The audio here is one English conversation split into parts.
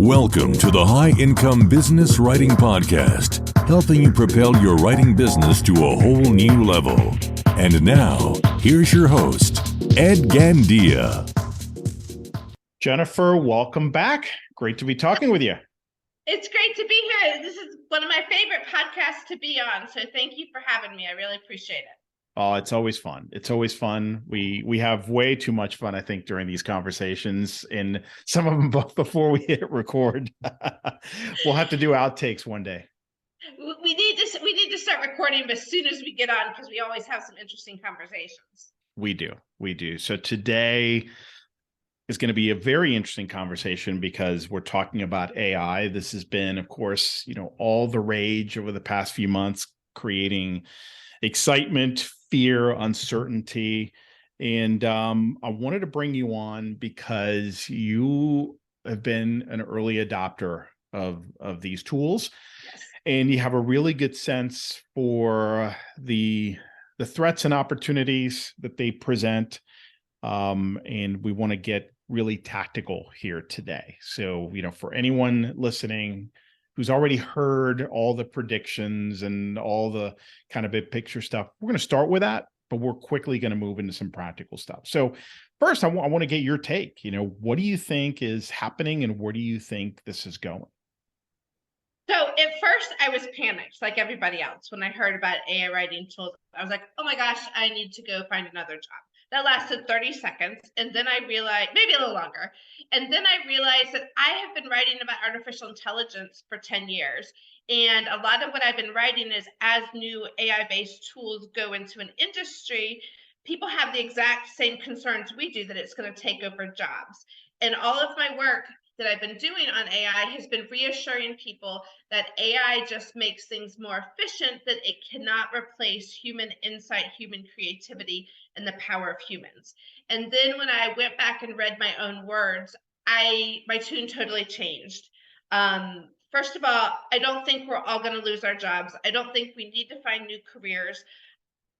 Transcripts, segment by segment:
Welcome to the High Income Business Writing Podcast, helping you propel your writing business to a whole new level. And now, here's your host, Ed Gandia. Jennifer, welcome back. Great to be talking with you. It's great to be here. This is one of my favorite podcasts to be on. So thank you for having me. I really appreciate it. Oh, it's always fun. It's always fun. We have way too much fun, I think, during these conversations, and some of them before we hit record. We'll have to do outtakes one day. We need to start recording as soon as we get on, because we always have some interesting conversations. We do. So today is going to be a very interesting conversation because we're talking about AI. This has been, of course, all the rage over the past few months, creating excitement, fear, uncertainty. And I wanted to bring you on because you have been an early adopter of these tools. Yes. And you have a really good sense for the threats and opportunities that they present. And we want to get really tactical here today. So, for anyone listening who's already heard all the predictions and all the kind of big picture stuff, we're going to start with that, but we're quickly going to move into some practical stuff. So first, I want to get your take. What do you think is happening and where do you think this is going? So at first I was panicked like everybody else when I heard about AI writing tools. I was like, oh my gosh, I need to go find another job. That lasted 30 seconds. And then I realized, maybe a little longer. And then I realized that I have been writing about artificial intelligence for 10 years. And a lot of what I've been writing is as new AI-based tools go into an industry, people have the exact same concerns we do, that it's going to take over jobs. And all of my work that I've been doing on AI has been reassuring people that AI just makes things more efficient, that it cannot replace human insight, human creativity, and the power of humans. And then when I went back and read my own words, my tune totally changed. First of all, I don't think we're all going to lose our jobs. I don't think we need to find new careers.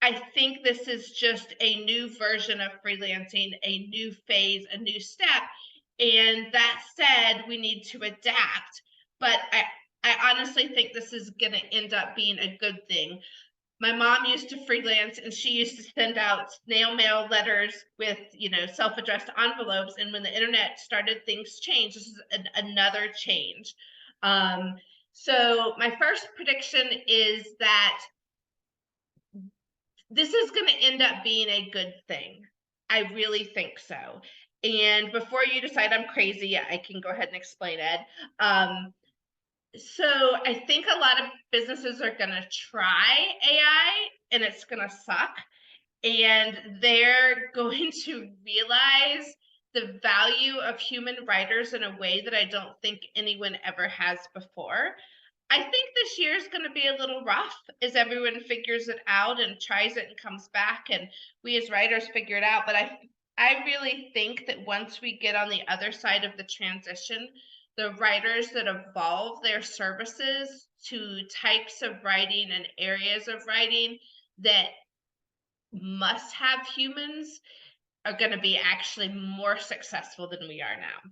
I think this is just a new version of freelancing, a new phase, a new step. And that said, we need to adapt. But I honestly think this is going to end up being a good thing. My mom used to freelance, and she used to send out snail mail letters with, self-addressed envelopes. And when the internet started, things changed. This is another change. So my first prediction is that this is going to end up being a good thing. I really think so. And before you decide I'm crazy, I can go ahead and explain it. So I think a lot of businesses are going to try AI and it's going to suck. And they're going to realize the value of human writers in a way that I don't think anyone ever has before. I think this year is going to be a little rough as everyone figures it out and tries it and comes back, and we as writers figure it out. But I really think that once we get on the other side of the transition, the writers that evolve their services to types of writing and areas of writing that must have humans are going to be actually more successful than we are now.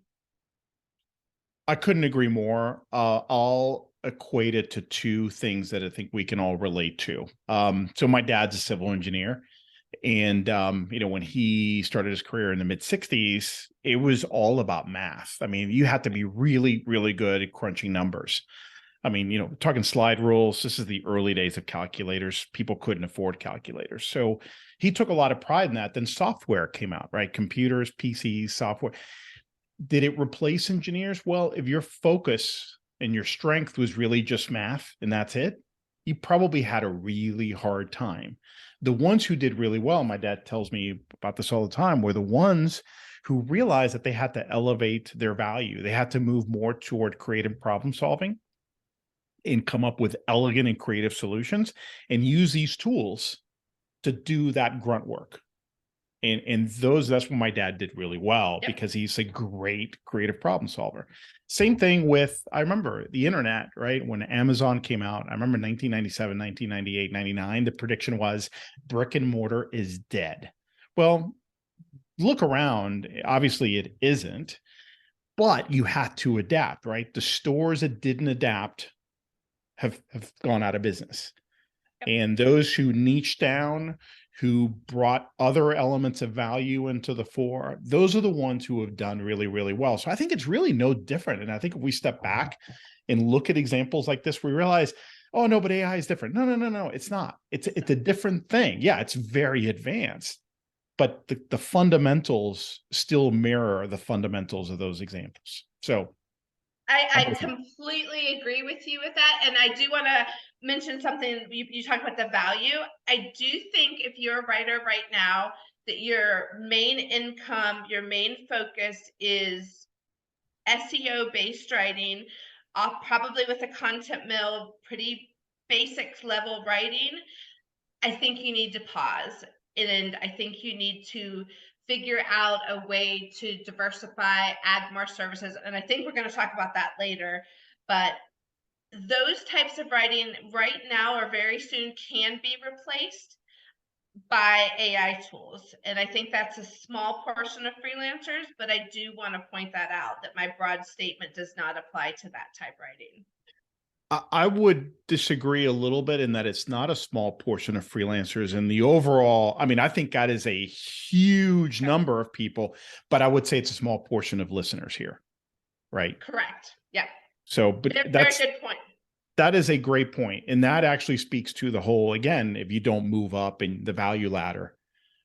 I couldn't agree more. I'll equate it to two things that I think we can all relate to. So my dad's a civil engineer. And, when he started his career in the mid-60s, it was all about math. I mean, you had to be really, really good at crunching numbers. I mean, talking slide rules, this is the early days of calculators. People couldn't afford calculators. So he took a lot of pride in that. Then software came out, right? Computers, PCs, software. Did it replace engineers? Well, if your focus and your strength was really just math and that's it, you probably had a really hard time. The ones who did really well, my dad tells me about this all the time, were the ones who realized that they had to elevate their value. They had to move more toward creative problem solving and come up with elegant and creative solutions and use these tools to do that grunt work. And that's what my dad did really well. Yep. Because he's a great creative problem solver. Same thing with, I remember the internet, right? When Amazon came out, I remember 1997, 1998, 99, the prediction was brick and mortar is dead. Well, look around, obviously it isn't. but you had to adapt, right? The stores that didn't adapt have gone out of business. And those who niche down, who brought other elements of value into the fore, those are the ones who have done really, really well. So I think it's really no different. And I think if we step back and look at examples like this, we realize, oh no, but AI is different. No, it's not. It's a different thing. Yeah, it's very advanced, but the fundamentals still mirror the fundamentals of those examples. So I completely agree with you with that. And I do want to mention something. You talked about the value. I do think if you're a writer right now, that your main income, your main focus is SEO based writing, probably with a content mill, pretty basic level writing. I think you need to pause. And I think you need to figure out a way to diversify, add more services. And I think we're going to talk about that later. But those types of writing right now or very soon can be replaced by AI tools. And I think that's a small portion of freelancers, but I do want to point that out, that my broad statement does not apply to that type writing. I would disagree a little bit in that it's not a small portion of freelancers and the overall, I mean, I think that is a huge number of people, but I would say it's a small portion of listeners here, right? Correct. Yeah. So, but very good point. That is a great point. And that actually speaks to the whole, again, if you don't move up in the value ladder,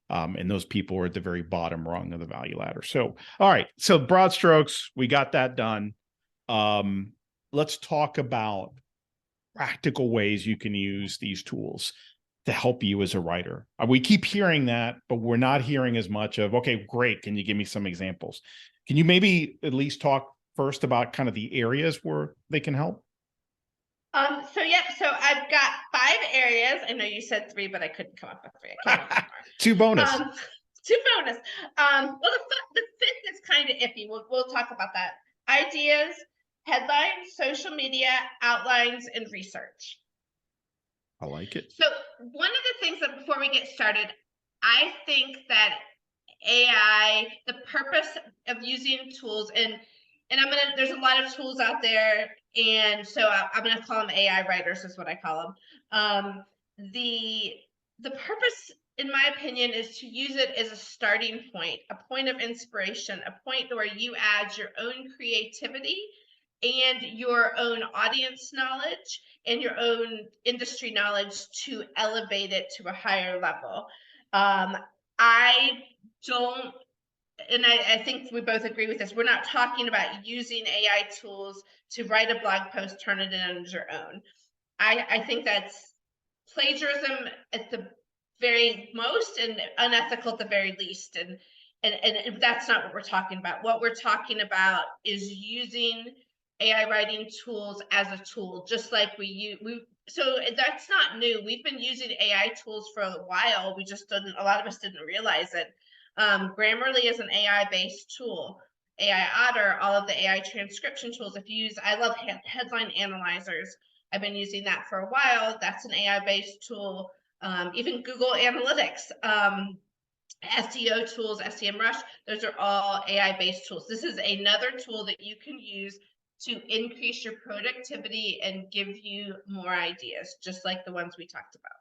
and those people are at the very bottom rung of the value ladder. So, all right. So broad strokes, we got that done. Let's talk about practical ways you can use these tools to help you as a writer. We keep hearing that, but we're not hearing as much of, okay, great. Can you give me some examples? Can you maybe at least talk first about kind of the areas where they can help? So I've got 5 areas. I know you said 3, but I couldn't come up with 3. I came up with more. 2 bonus. 2 bonus. Well, the 5th is kind of iffy. We'll talk about that. Ideas, headlines, social media, outlines, and research. I like it. So one of the things that before we get started, I think that AI, the purpose of using tools, and there's a lot of tools out there, and so I'm gonna call them AI writers is what I call them. The purpose, in my opinion, is to use it as a starting point, a point of inspiration, a point where you add your own creativity and your own audience knowledge and your own industry knowledge to elevate it to a higher level. I don't, and I think we both agree with this, we're not talking about using AI tools to write a blog post, turn it in on your own. I think that's plagiarism at the very most and unethical at the very least. And that's not what we're talking about. What we're talking about is using AI writing tools as a tool, just like so that's not new. We've been using AI tools for a while. We just a lot of us didn't realize it. Grammarly is an AI-based tool. AI Otter, all of the AI transcription tools. I love headline analyzers. I've been using that for a while. That's an AI-based tool. Even Google Analytics, SEO tools, SEMrush, those are all AI-based tools. This is another tool that you can use to increase your productivity and give you more ideas, just like the ones we talked about.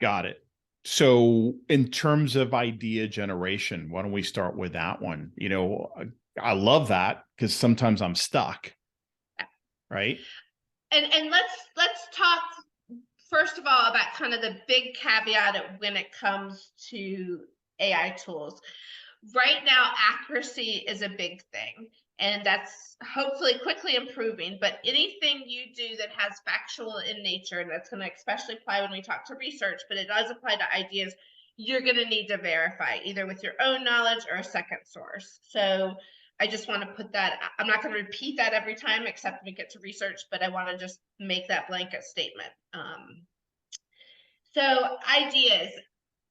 Got it. So in terms of idea generation, why don't we start with that one? I love that because sometimes I'm stuck, right? And let's talk first of all about kind of the big caveat when it comes to AI tools. Right now, accuracy is a big thing, and that's hopefully quickly improving. But anything you do that has factual in nature, and that's going to especially apply when we talk to research, but it does apply to ideas, you're going to need to verify either with your own knowledge or a second source. So I just want to put that, I'm not going to repeat that every time except when we get to research, but I want to just make that blanket statement. So ideas,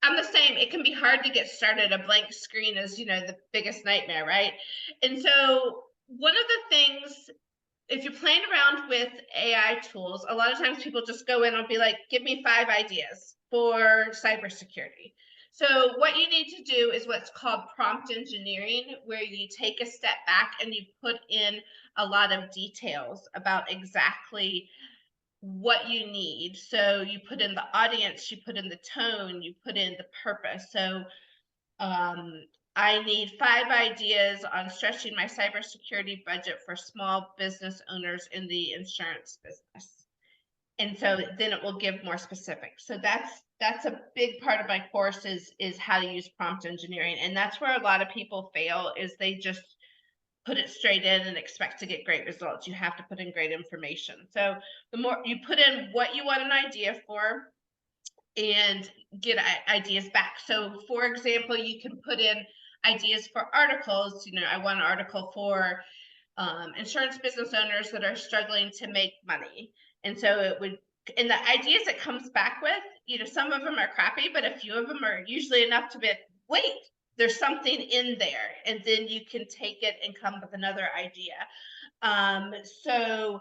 I'm the same. It can be hard to get started. A blank screen is, the biggest nightmare, right? And so one of the things, if you're playing around with AI tools, a lot of times people just go in and be like, give me 5 ideas for cybersecurity. So what you need to do is what's called prompt engineering, where you take a step back and you put in a lot of details about exactly what you need. So you put in the audience, you put in the tone, you put in the purpose. So I need 5 ideas on stretching my cybersecurity budget for small business owners in the insurance business. And so then it will give more specific. So that's a big part of my course is how to use prompt engineering. And that's where a lot of people fail, is they just put it straight in and expect to get great results. You have to put in great information. So the more you put in what you want an idea for and get ideas back. So for example, you can put in ideas for articles. I want an article for insurance business owners that are struggling to make money. And so it would, and the ideas it comes back with, some of them are crappy, but a few of them are usually enough to be, wait, there's something in there. And then you can take it and come with another idea. So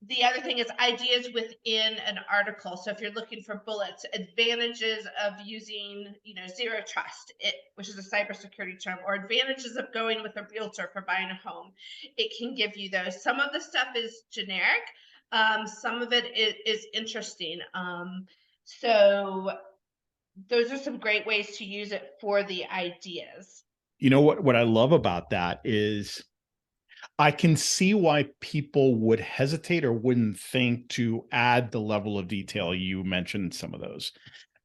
the other thing is ideas within an article. So if you're looking for bullets, advantages of using, zero trust, which is a cybersecurity term, or advantages of going with a realtor for buying a home, it can give you those. Some of the stuff is generic. Some of it is interesting. So those are some great ways to use it for the ideas. What I love about that is I can see why people would hesitate or wouldn't think to add the level of detail you mentioned some of those,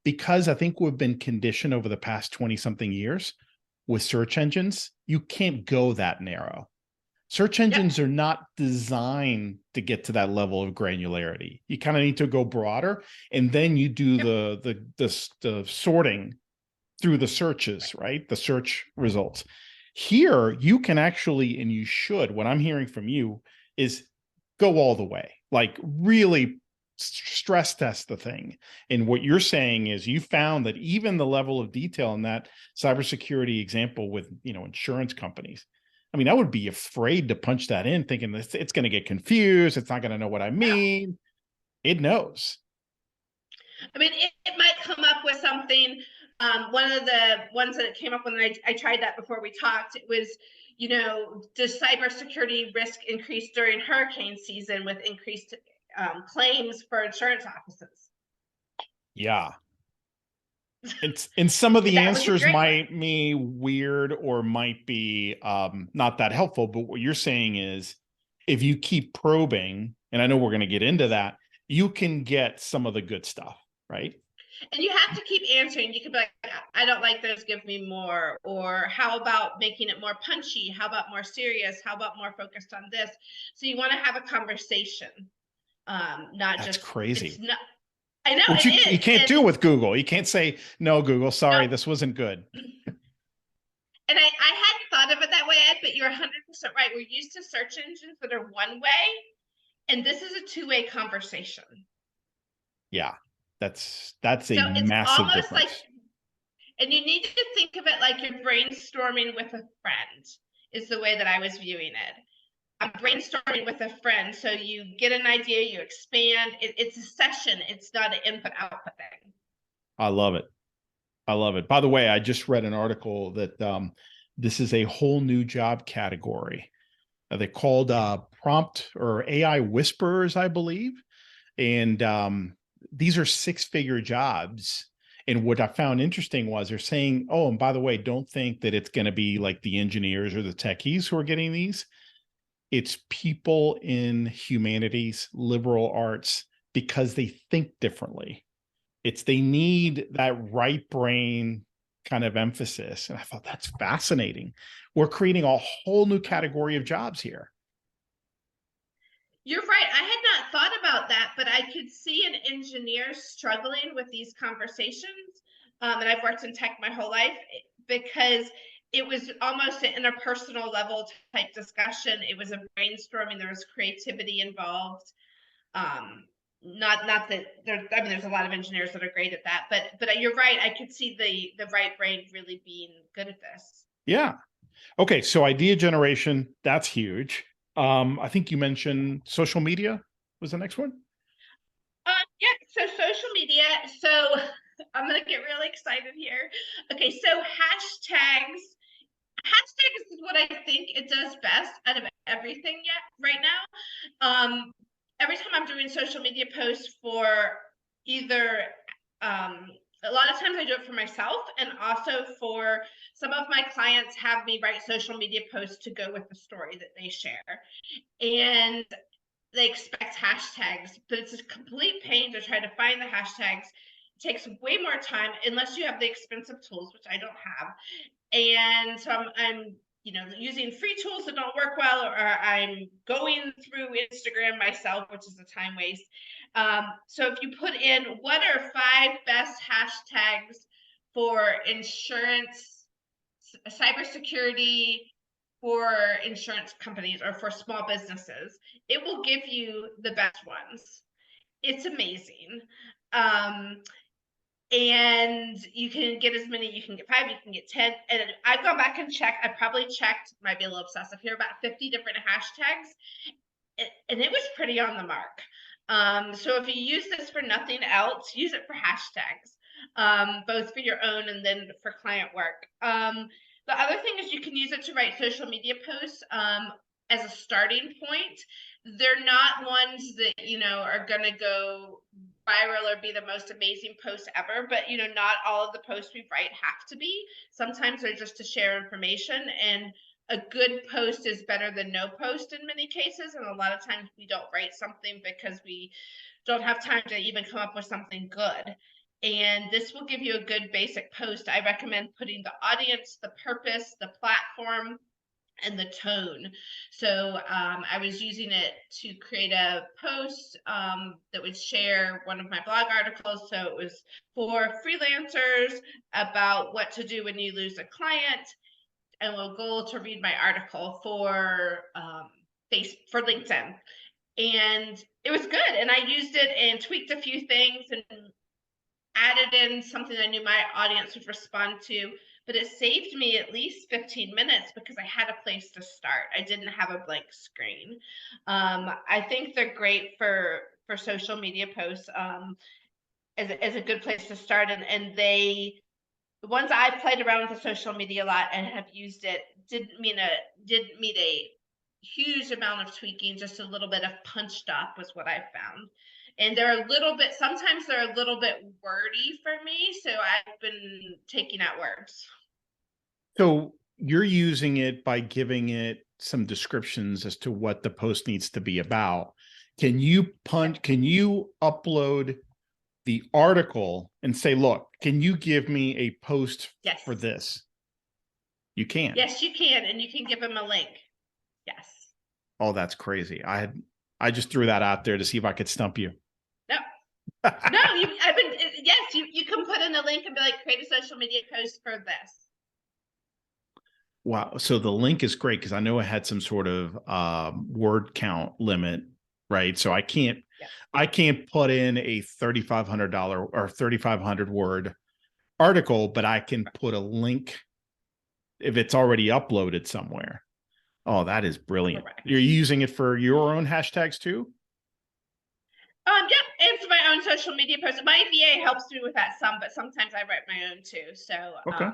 because I think we've been conditioned over the past 20 something years with search engines. You can't go that narrow. Search engines are not designed to get to that level of granularity. You kind of need to go broader, and then you do the sorting through the searches, right? The search results. Here, you can actually, and you should, what I'm hearing from you is go all the way, like really stress test the thing. And what you're saying is you found that even the level of detail in that cybersecurity example with, insurance companies, I mean, I would be afraid to punch that in thinking that it's going to get confused. It's not going to know what I mean. It knows. I mean, it might come up with something. One of the ones that came up when I tried that before we talked, it was, does cybersecurity risk increase during hurricane season with increased claims for insurance offices? Yeah. And some of the answers might one. be weird or might be not that helpful. But what you're saying is if you keep probing, and I know we're going to get into that, you can get some of the good stuff, right? And you have to keep answering. You could be like, I don't like this, give me more. Or how about making it more punchy? How about more serious? How about more focused on this? So you want to have a conversation, not That's just crazy. It's not, I know Which it is. You can't do with Google. You can't say, no, Google, sorry, this wasn't good. And I hadn't thought of it that way, Ed, but you're 100% right. We're used to search engines that are one way, and this is a two-way conversation. Yeah, that's a massive difference. And you need to think of it like you're brainstorming with a friend, is the way that I was viewing it. I'm brainstorming with a friend. So you get an idea, you expand. It's a session. It's not an input-output thing. I love it. I love it. By the way, I just read an article that this is a whole new job category. They're called prompt or AI whisperers, I believe. And these are 6-figure jobs. And what I found interesting was they're saying, oh, and by the way, don't think that it's going to be like the engineers or the techies who are getting these. It's people in humanities, liberal arts, because they think differently. They need that right brain kind of emphasis. And I thought that's fascinating. We're creating a whole new category of jobs here. You're right. I had not thought about that, but I could see an engineer struggling with these conversations. And I've worked in tech my whole life because it was almost an interpersonal level type discussion. It was a brainstorming. There was creativity involved. Not that there's a lot of engineers that are great at that, but you're right. I could see the right brain really being good at this. Yeah. Okay. So idea generation, that's huge. I think you mentioned social media was the next one. Yeah. So social media. So I'm going to get really excited here. Okay, so hashtags is what I think it does best out of everything yet right now. Every time I'm doing social media posts for either, a lot of times I do it for myself, and also for some of my clients have me write social media posts to go with the story that they share. And they expect hashtags, but it's a complete pain to try to find the hashtags. It takes way more time unless you have the expensive tools, which I don't have. And so I'm using free tools that don't work well, or I'm going through Instagram myself, which is a time waste. So if you put in what are 5 best hashtags for insurance, cybersecurity, for insurance companies or for small businesses, it will give you the best ones. It's amazing. And you can get as many, you can get 5, you can get 10. And I've gone back and checked, I probably checked, might be a little obsessive here, about 50 different hashtags. And it was pretty on the mark. So if you use this for nothing else, use it for hashtags, both for your own and then for client work. The other thing is you can use it to write social media posts as a starting point. They're not ones that, are going to go viral or be the most amazing post ever, but, not all of the posts we write have to be. Sometimes they're just to share information, and a good post is better than no post in many cases. And a lot of times we don't write something because we don't have time to even come up with something good. And this will give you a good basic post. I recommend putting the audience, the purpose, the platform, and the tone. So I was using it to create a post that would share one of my blog articles. So it was for freelancers about what to do when you lose a client, and we'll go to read my article for LinkedIn. And it was good. And I used it and tweaked a few things and added in something I knew my audience would respond to, but it saved me at least 15 minutes because I had a place to start. I didn't have a blank screen. I think they're great for social media posts as a good place to start. And the ones I played around with the social media a lot and have used it didn't need a huge amount of tweaking, just a little bit of punched up was what I found. And sometimes they're a little bit wordy for me. So I've been taking out words. So you're using it by giving it some descriptions as to what the post needs to be about. Can you upload the article and say, look, can you give me a post for this? You can. Yes, you can. And you can give them a link. Yes. Oh, that's crazy. I just threw that out there to see if I could stump you. No, you can put in a link and be like, create a social media post for this. Wow. So the link is great because I know it had some sort of word count limit, right? So I can't put in a $3,500 or 3,500 word article, but I can put a link if it's already uploaded somewhere. Oh, that is brilliant. Correct. You're using it for your own hashtags too? Yeah, and for my own social media posts. My VA helps me with that some, but sometimes I write my own too. So, okay.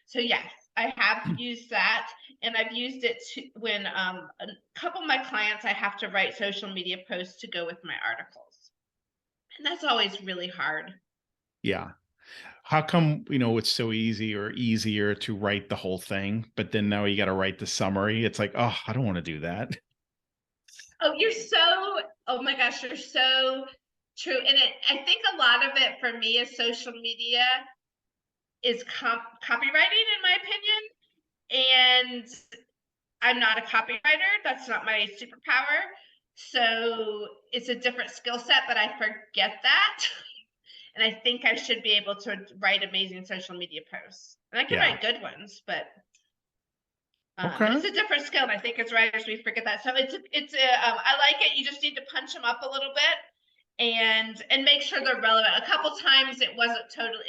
So yes, I have used that, and I've used it when a couple of my clients, I have to write social media posts to go with my articles, and that's always really hard. Yeah. How come, it's so easy or easier to write the whole thing, but then now you got to write the summary? It's like, oh, I don't want to do that. Oh my gosh, you're so true. And I think a lot of it for me is social media is copywriting, in my opinion. And I'm not a copywriter. That's not my superpower. So it's a different skill set, but I forget that. And I think I should be able to write amazing social media posts. And I can write good ones, but it's a different skill. And I think as writers, we forget that. So I like it. You just need to punch them up a little bit and make sure they're relevant. A couple times it wasn't totally.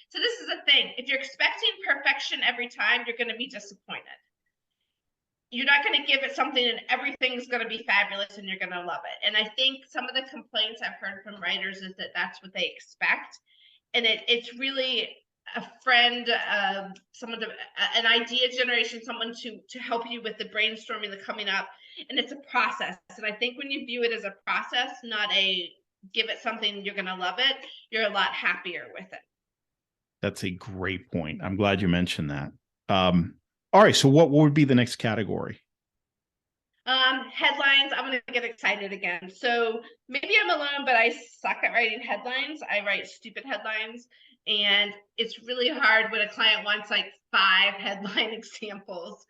So this is the thing. If you're expecting perfection every time, you're going to be disappointed. You're not going to give it something and everything's going to be fabulous and you're going to love it. And I think some of the complaints I've heard from writers is that that's what they expect. and it's really a friend, someone to, an idea generation, someone to help you with the brainstorming, the coming up, and it's a process. And I think when you view it as a process, not a give it something you're going to love it, you're a lot happier with it. That's a great point. I'm glad you mentioned that. All right. So what would be the next category? Headlines. I'm going to get excited again. So maybe I'm alone, but I suck at writing headlines. I write stupid headlines, and it's really hard when a client wants like 5 headline examples.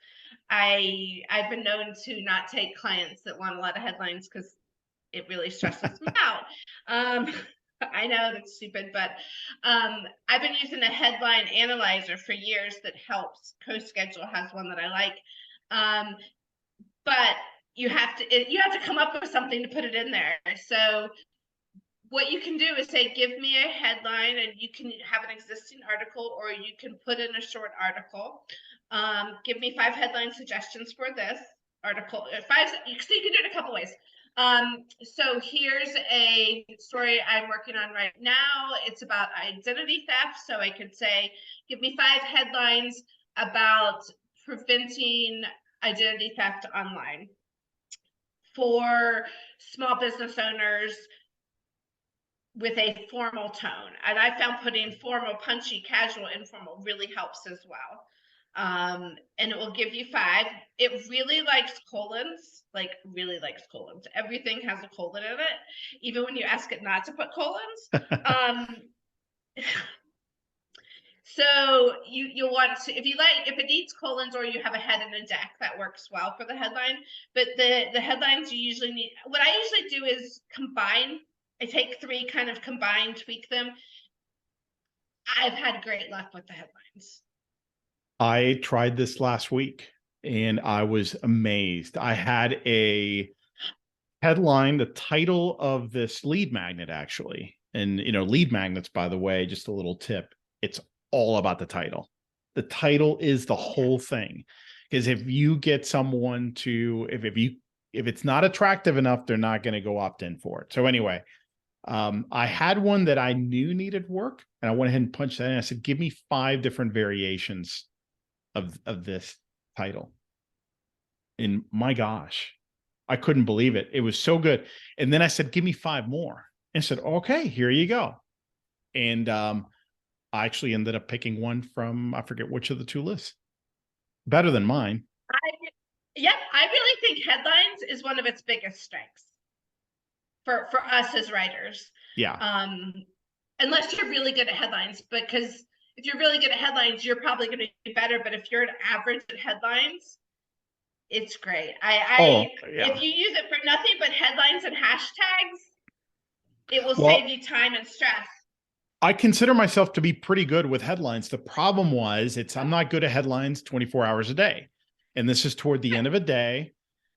I've been known to not take clients that want a lot of headlines because it really stresses me out. I know that's stupid, but I've been using a headline analyzer for years that helps. CoSchedule has one that I like. But you have to come up with something to put it in there. So what you can do is say, give me a headline, and you can have an existing article, or you can put in a short article. Give me 5 headline suggestions for this article. 5, so you can do it a couple ways. So here's a story I'm working on right now. It's about identity theft. So I could say, give me 5 headlines about preventing identity theft online for small business owners with a formal tone. And I found putting formal, punchy, casual, informal really helps as well. And it will give you 5. It really likes colons, like really likes colons. Everything has a colon in it, even when you ask it not to put colons. So you'll want to, if it needs colons, or you have a head and a deck, that works well for the headline. But the headlines you usually need, what I usually do is combine. I take 3, kind of combine, tweak them. I've had great luck with the headlines. I tried this last week and I was amazed. I had a headline, the title of this lead magnet, actually. And, lead magnets, by the way, just a little tip, it's all about the title. The title is the whole thing. Because if you get someone to, if it's not attractive enough, they're not going to go opt in for it. So anyway, I had one that I knew needed work, and I went ahead and punched that in. I said, give me 5 different variations of this title. And my gosh, I couldn't believe it. It was so good. And then I said, give me 5 more. And I said, okay, here you go. And I actually ended up picking one from, I forget which of the 2 lists. Better than mine. I really think headlines is one of its biggest strengths for us as writers. Yeah. Unless you're really good at headlines, because if you're really good at headlines, you're probably going to be better. But if you're an average at headlines, it's great. If you use it for nothing but headlines and hashtags, it will save you time and stress. I consider myself to be pretty good with headlines. The problem was I'm not good at headlines 24 hours a day. And this is toward the end of a day.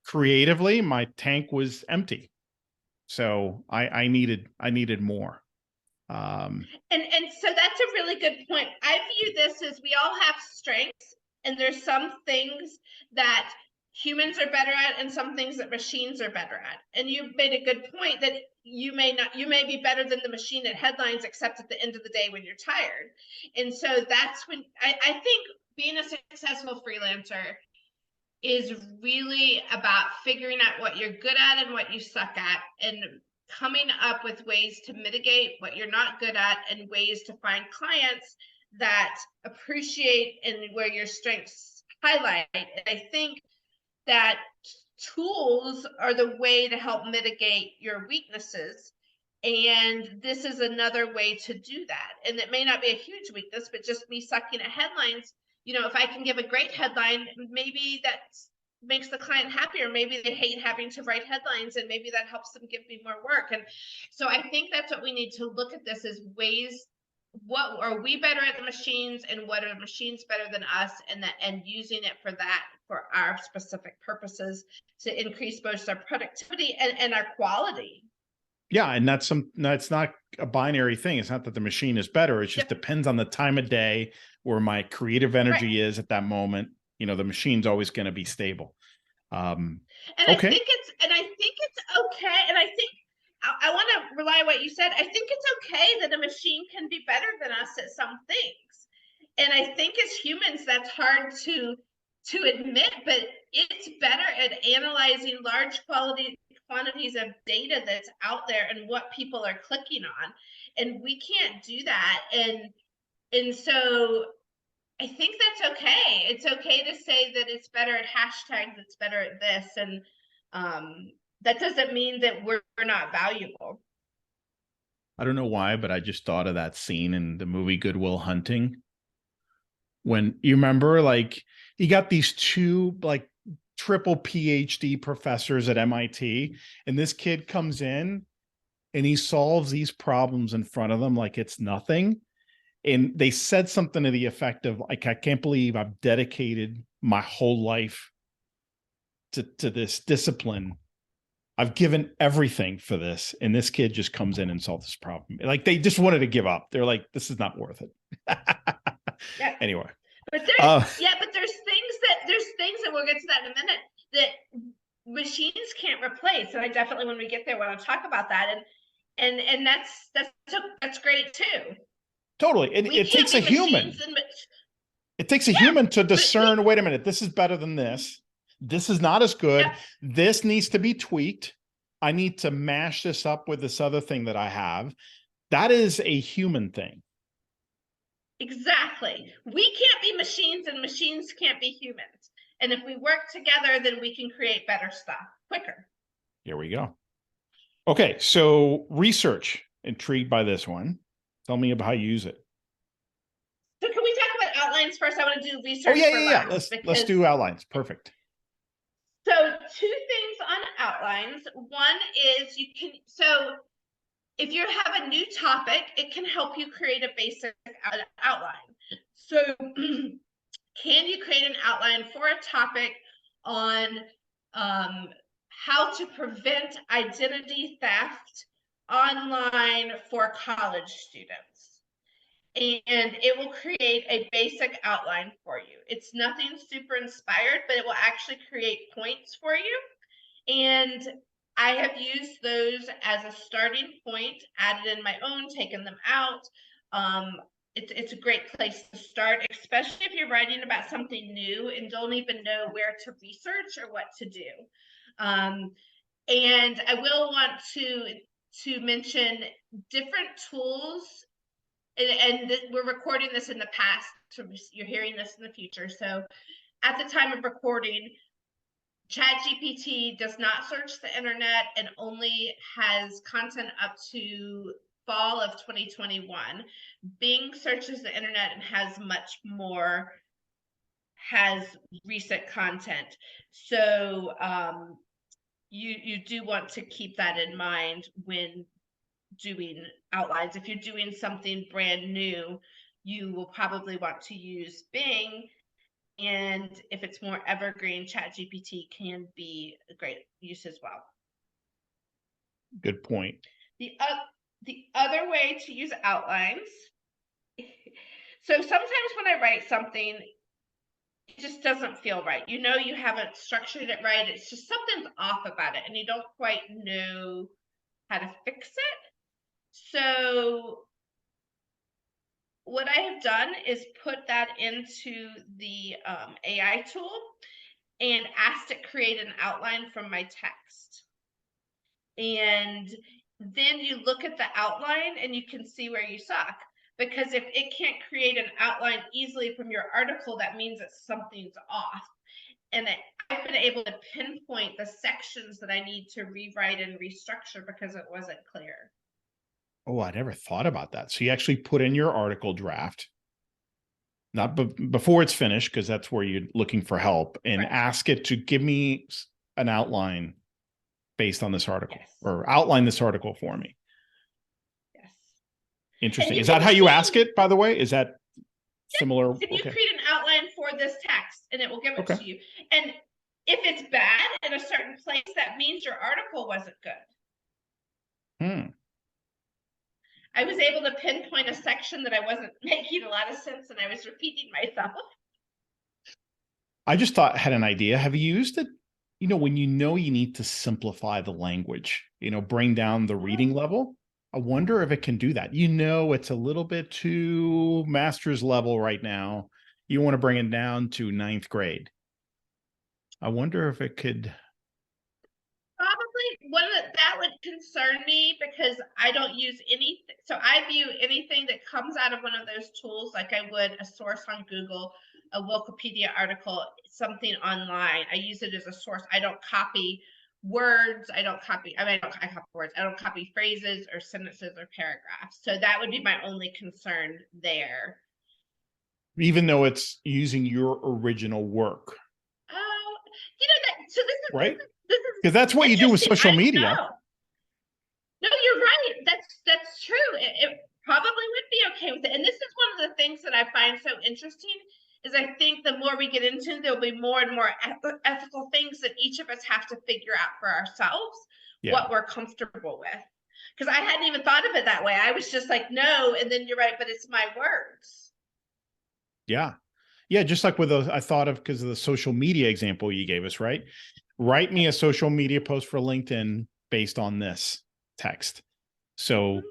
Creatively, my tank was empty. So I needed more. And so that's a really good point. I view this as we all have strengths, and there's some things that humans are better at and some things that machines are better at. And you made a good point that you may be better than the machine at headlines, except at the end of the day when you're tired. And so that's when I think being a successful freelancer is really about figuring out what you're good at and what you suck at, and coming up with ways to mitigate what you're not good at, and ways to find clients that appreciate and where your strengths highlight. And I think that tools are the way to help mitigate your weaknesses. And this is another way to do that. And it may not be a huge weakness, but just me sucking at headlines. If I can give a great headline, maybe that makes the client happier. Maybe they hate having to write headlines, and maybe that helps them give me more work. And so I think that's what we need to look at this as ways. What are we better at the machines, and what are the machines better than us, and using it for our specific purposes to increase both our productivity and our quality. Yeah. And that's not a binary thing. It's not that the machine is better. It just depends on the time of day where my creative energy is at that moment. The machine's always going to be stable. I think it's okay. And I think I want to rely on what you said. I think it's okay that a machine can be better than us at some things. And I think as humans, that's hard to admit, but it's better at analyzing large quantities of data that's out there and what people are clicking on. And we can't do that. And so I think that's okay. It's okay to say that it's better at hashtags, it's better at this. And that doesn't mean that we're not valuable. I don't know why, but I just thought of that scene in the movie Good Will Hunting. When you remember, like, you got these two like triple PhD professors at MIT, and this kid comes in and he solves these problems in front of them like it's nothing. And they said something to the effect of, like, I can't believe I've dedicated my whole life to this discipline. I've given everything for this. And this kid just comes in and solves this problem. Like, they just wanted to give up. They're like, this is not worth it. Yeah. Anyway. But there's things that we'll get to that in a minute that machines can't replace. And I definitely, when we get there, want to talk about that. And that's great too. Totally. It takes a human. It takes a human to discern, wait a minute, this is better than this. This is not as good. Yeah. This needs to be tweaked. I need to mash this up with this other thing that I have. That is a human thing. Exactly. We can't be machines and machines can't be humans. And if we work together, then we can create better stuff quicker. Here we go. Okay, so research. Intrigued by this one. Tell me about how you use it. So can we talk about outlines first? I want to do research. Yeah. Let's do outlines. Perfect. So 2 things on outlines. One is so if you have a new topic, it can help you create a basic outline. So can you create an outline for a topic on how to prevent identity theft online for college students? And it will create a basic outline for you. It's nothing super inspired, but it will actually create points for you. And I have used those as a starting point, added in my own, taken them out. It's a great place to start, especially if you're writing about something new and don't even know where to research or what to do. And I will want to mention different tools. And we're recording this in the past, so you're hearing this in the future. So at the time of recording, ChatGPT does not search the internet and only has content up to fall of 2021. Bing searches the internet and has recent content. So you do want to keep that in mind when doing outlines. If you're doing something brand new, you will probably want to use Bing. And if it's more evergreen, ChatGPT can be a great use as well. Good point. The other way to use outlines. So sometimes when I write something, it just doesn't feel right. You know, you haven't structured it right. It's just something's off about it and you don't quite know how to fix it. So what I have done is put that into the AI tool and asked it create an outline from my text. And then you look at the outline and you can see where you suck. Because if it can't create an outline easily from your article, that means that something's off. And I've been able to pinpoint the sections that I need to rewrite and restructure because it wasn't clear. Oh, I never thought about that. So you actually put in your article draft, not before it's finished, because that's where you're looking for help, and ask it to give me an outline based on this article, or outline this article for me. Yes. Interesting. Is that how you ask it, by the way? Is that similar? If you create an outline for this text and it will give it to you. And if it's bad in a certain place, that means your article wasn't good. I was able to pinpoint a section that I wasn't making a lot of sense and I was repeating myself. I just had an idea. Have you used it when you need to simplify the language, bring down the reading level, I wonder if it can do that. It's a little bit too master's level right now. You want to bring it down to 9th grade. I wonder if it could. Probably that would concern me because I don't use anything. So I view anything that comes out of one of those tools like I would a source on Google, a Wikipedia article, something online. I use it as a source. I don't copy words. I copy words. I don't copy phrases or sentences or paragraphs. So that would be my only concern there. Even though it's using your original work. Oh, so this is right. Because that's what you do with social media. No, you're right. That's true. It probably would be okay with it. And this is one of the things that I find so interesting is I think the more we get into, there'll be more and more ethical things that each of us have to figure out for ourselves, what we're comfortable with. Because I hadn't even thought of it that way. I was just like, no, and then you're right, but it's my words. Yeah. Yeah, just like with I thought of because of the social media example you gave us, right? Write me a social media post for LinkedIn based on this text. So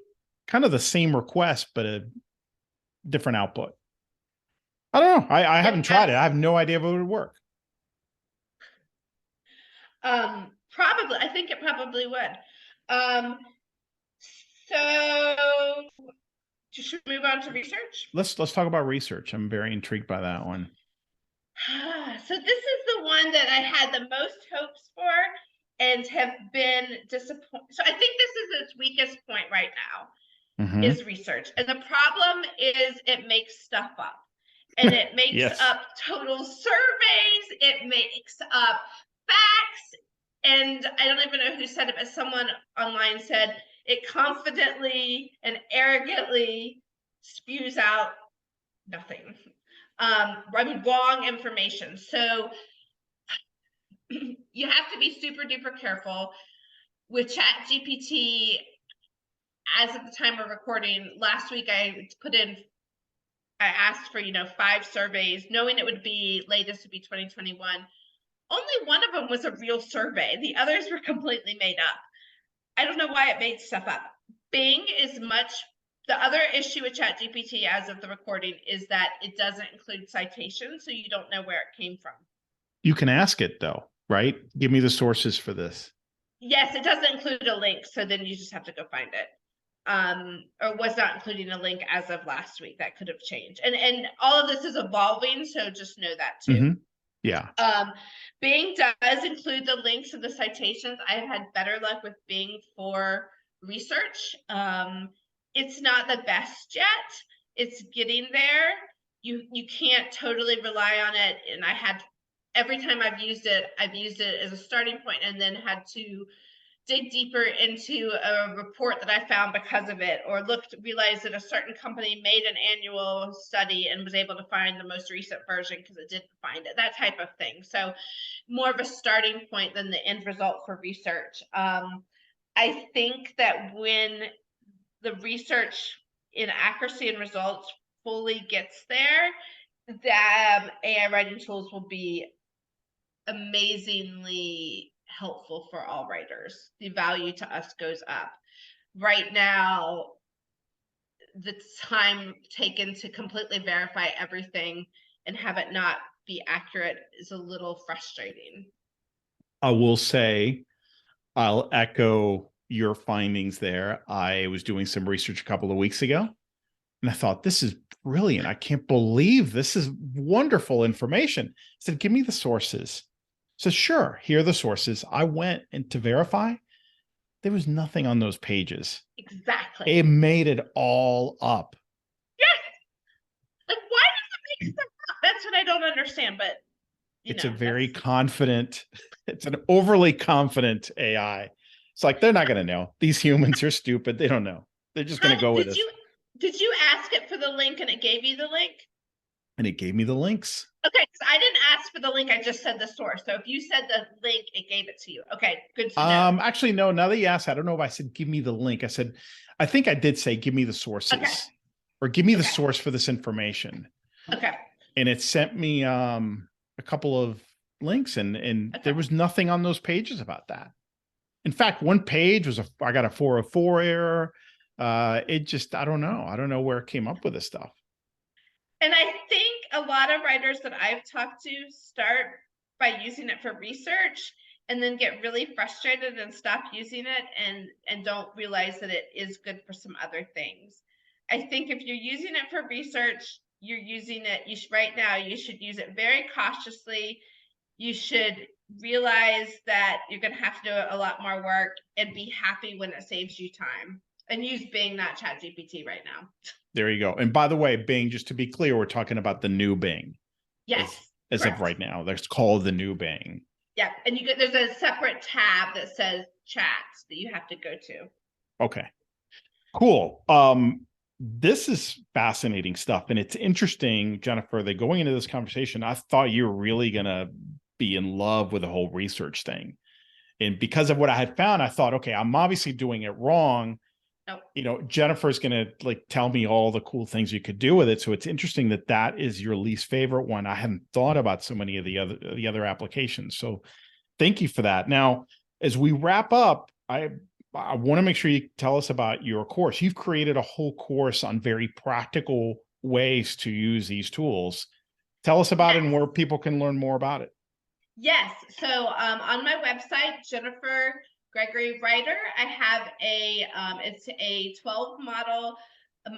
kind of the same request, but a different output. I don't know. I haven't tried it. I have no idea if it would work. Probably. I think it probably would. So should we move on to research? Let's talk about research. I'm very intrigued by that one. So this is the one that I had the most hopes for and have been disappointed. So I think this is its weakest point right now, is research. And the problem is it makes stuff up. And it makes up total surveys. It makes up facts. And I don't even know who said it, but someone online said it confidently and arrogantly spews out nothing. Wrong information. So you have to be super duper careful with ChatGPT. As of the time of recording, last week I asked for 5 surveys, knowing it would be latest to be 2021. Only one of them was a real survey. The others were completely made up. I don't know why it made stuff up. Bing is the other issue with ChatGPT as of the recording is that it doesn't include citations, so you don't know where it came from. You can ask it though, right? Give me the sources for this. Yes, it doesn't include a link, so then you just have to go find it. Or was not including a link as of last week. That could have changed. And all of this is evolving, so just know that too. Yeah. Bing does include the links and the citations. I've had better luck with Bing for research. It's not the best yet. It's getting there. You can't totally rely on it. And every time I've used it as a starting point and then had to dig deeper into a report that I found because of it, or realized that a certain company made an annual study and was able to find the most recent version because it didn't find it, that type of thing. So more of a starting point than the end result for research. I think that when the research in accuracy and results fully gets there, that AI writing tools will be amazingly helpful for all writers. The value to us goes up. Right now, the time taken to completely verify everything and have it not be accurate is a little frustrating. I will say, I'll echo your findings there. I was doing some research a couple of weeks ago, and I thought, this is brilliant. I can't believe this is wonderful information. I said, give me the sources. So sure, here are the sources. I went and to verify, there was nothing on those pages. Exactly. It made it all up. Yes. Like, why does it make stuff up? That's what I don't understand, but it's a very confident, it's an overly confident AI. It's like, they're not going to know. These humans are stupid. They don't know. They're just going to go with it. Did you ask it for the link and it gave you the link? And it gave me the links. Okay, so I didn't ask for the link. I just said the source. So if you said the link, it gave it to you. Okay, good to know. Actually, no. Now that you asked, I don't know if I said give me the link. I think I did say give me the sources, or give me the source for this information. Okay. And it sent me a couple of links, and Okay. there was nothing on those pages about that. In fact, one page was I got a 404 error. It just, I don't know where it came up with this stuff. And I think a lot of writers that I've talked to start by using it for research and then get really frustrated and stop using it and don't realize that it is good for some other things. I think if you're using it for research, you're using it, right now, you should use it very cautiously. You should realize that you're going to have to do a lot more work and be happy when it saves you time. And use Bing, not ChatGPT right now. There you go. And by the way, Bing, just to be clear, we're talking about the new Bing. Yes. As of right now. That's called the new Bing. Yeah. And there's a separate tab that says chats that you have to go to. Okay. Cool. This is fascinating stuff. And it's interesting, Jennifer, that going into this conversation, I thought you were really going to be in love with the whole research thing. And because of what I had found, I thought, okay, I'm obviously doing it wrong. Nope. You know, Jennifer's going to like tell me all the cool things you could do with it. So it's interesting that that is your least favorite one. I hadn't thought about so many of the other applications. So thank you for that. Now, as we wrap up, I want to make sure you tell us about your course. You've created a whole course on very practical ways to use these tools. Tell us about it and where people can learn more about it. Yes. So on my website, Jennifer Gregory Writer, I have it's a 12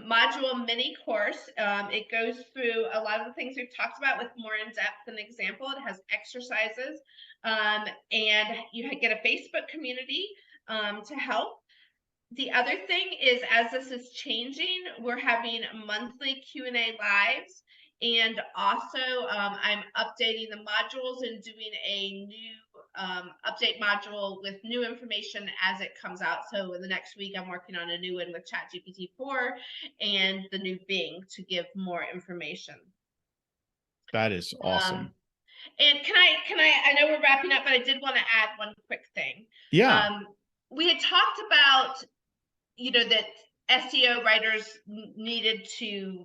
module mini course. It goes through a lot of the things we've talked about with more in depth and example. It has exercises, and you get a Facebook community to help. The other thing is, as this is changing, we're having monthly Q&A lives. And also, I'm updating the modules and doing a new update module with new information as it comes out. So in the next week, I'm working on a new one with ChatGPT 4 and the new Bing to give more information. That is awesome. And I know we're wrapping up, but I did want to add one quick thing. Yeah. We had talked about, that SEO writers needed to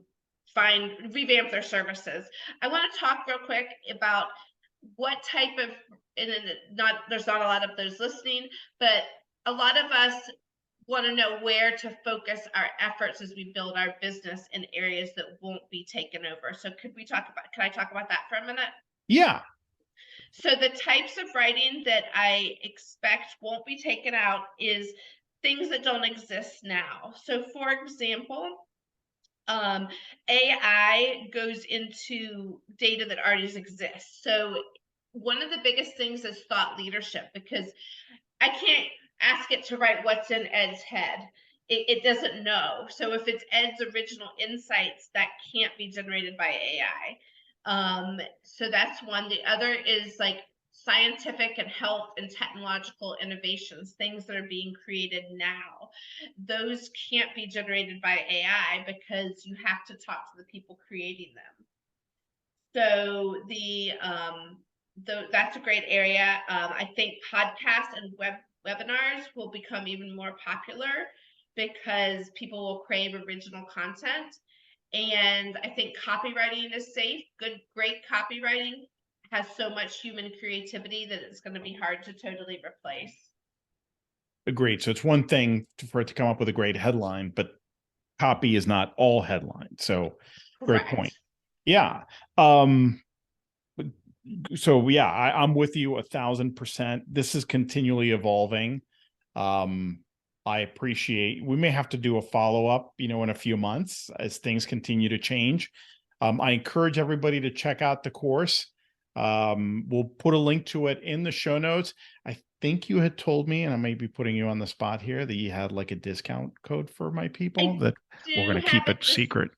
revamp their services. I want to talk real quick about what type of, there's not a lot of those listening, but a lot of us want to know where to focus our efforts as we build our business in areas that won't be taken over. So can I talk about that for a minute? Yeah. So the types of writing that I expect won't be taken out is things that don't exist now. So for example, AI goes into data that already exists. So one of the biggest things is thought leadership, because I can't ask it to write what's in Ed's head. It doesn't know. So if it's Ed's original insights, that can't be generated by AI. So that's one. The other is like scientific and health and technological innovations, things that are being created now. Those can't be generated by AI because you have to talk to the people creating them. So that's a great area. I think podcasts and webinars will become even more popular because people will crave original content. And I think copywriting is safe. Great copywriting has so much human creativity that it's going to be hard to totally replace. Agreed. So it's one thing for it to come up with a great headline, but copy is not all headlines. So Correct. Great point. Yeah. So yeah, I'm with you 1,000%. This is continually evolving. I appreciate, we may have to do a follow-up, in a few months as things continue to change. I encourage everybody to check out the course. We'll put a link to it in the show notes. I think you had told me, and I may be putting you on the spot here, that you had like a discount code for my people that we're going to keep it secret.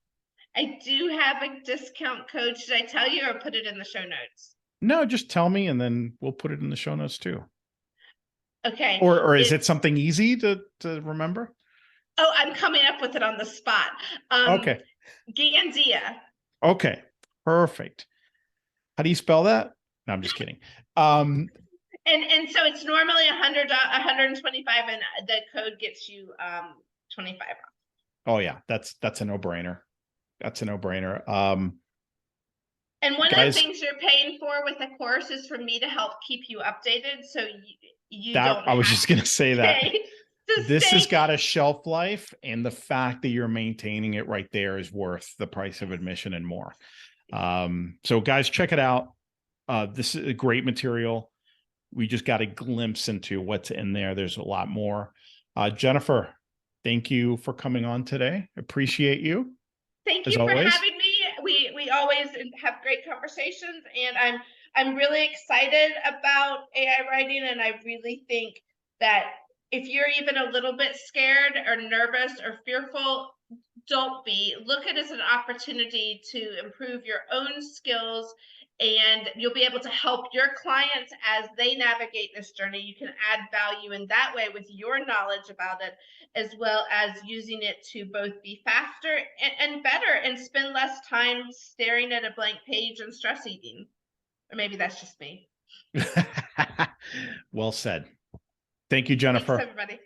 I do have a discount code. Should I tell you or put it in the show notes? No, just tell me and then we'll put it in the show notes too. Okay. Or is it something easy to remember? Oh, I'm coming up with it on the spot. Okay. Gandia. Okay. Perfect. How do you spell that? No, I'm just kidding. And so it's normally $125, and the code gets you 25 off. Oh yeah, that's a no-brainer. That's a no-brainer. And one Guys, of the things you're paying for with the course is for me to help keep you updated, so you don't. I was just going to say that this has stay. got a shelf life, and the fact that you're maintaining it right there is worth the price of admission and more. So guys, check it out. This is a great material. We just got a glimpse into what's in there. There's a lot more. Jennifer, thank you for coming on today. Appreciate you. Thank you for having me. We always have great conversations, and I'm really excited about AI writing, and I really think that if you're even a little bit scared or nervous or fearful, don't be. Look at it as an opportunity to improve your own skills, and you'll be able to help your clients as they navigate this journey. You can add value in that way with your knowledge about it, as well as using it to both be faster and better and spend less time staring at a blank page and stress eating. Or maybe that's just me. Well said. Thank you, Jennifer. Thanks, everybody.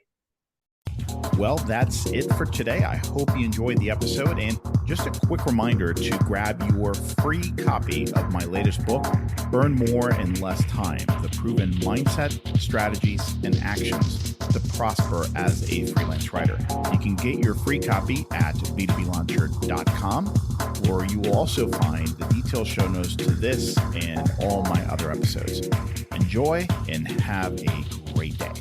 Well, that's it for today. I hope you enjoyed the episode. And just a quick reminder to grab your free copy of my latest book, Earn More in Less Time: The Proven Mindset, Strategies, and Actions to Prosper as a Freelance Writer. You can get your free copy at b2blauncher.com, where you will also find the detailed show notes to this and all my other episodes. Enjoy and have a great day.